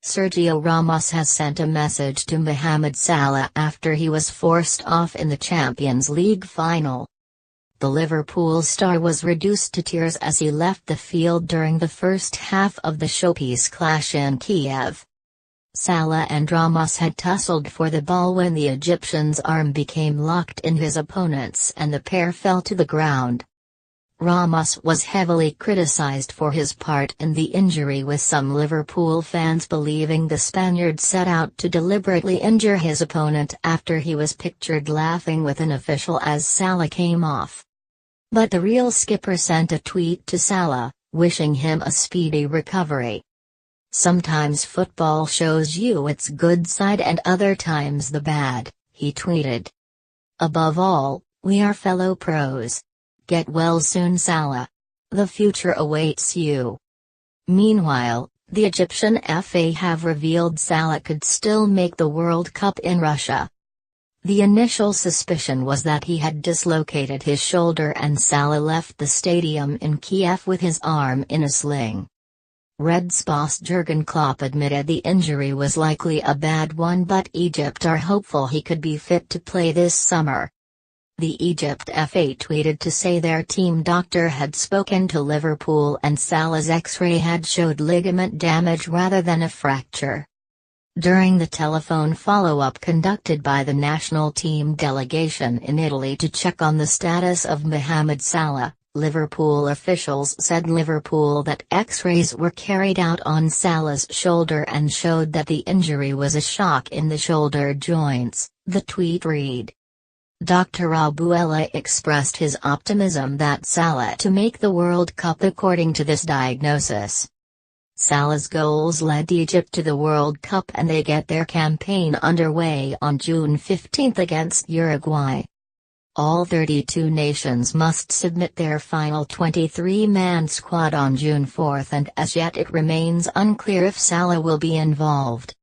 Sergio Ramos has sent a message to Mohamed Salah after he was forced off in the Champions League final. The Liverpool star was reduced to tears as he left the field during the first half of the showpiece clash in Kiev. Salah and Ramos had tussled for the ball when the Egyptian's arm became locked in his opponent's and the pair fell to the ground. Ramos was heavily criticized for his part in the injury, with some Liverpool fans believing the Spaniard set out to deliberately injure his opponent after he was pictured laughing with an official as Salah came off. But the real skipper sent a tweet to Salah, wishing him a speedy recovery. "Sometimes football shows you its good side and other times the bad," he tweeted. "Above all, we are fellow pros. Get well soon, Salah. The future awaits you." Meanwhile, the Egyptian FA have revealed Salah could still make the World Cup in Russia. The initial suspicion was that he had dislocated his shoulder, and Salah left the stadium in Kiev with his arm in a sling. Reds boss Jurgen Klopp admitted the injury was likely a bad one, but Egypt are hopeful he could be fit to play this summer. The Egypt FA tweeted to say their team doctor had spoken to Liverpool and Salah's X-ray had showed ligament damage rather than a fracture. During the telephone follow-up conducted by the national team delegation in Italy to check on the status of Mohamed Salah, Liverpool officials said that X-rays were carried out on Salah's shoulder and showed that the injury was a shock in the shoulder joints, the tweet read. Dr. Abuela expressed his optimism that Salah to make the World Cup according to this diagnosis. Salah's goals led Egypt to the World Cup, and they get their campaign underway on June 15 against Uruguay. All 32 nations must submit their final 23-man squad on June 4, and as yet it remains unclear if Salah will be involved.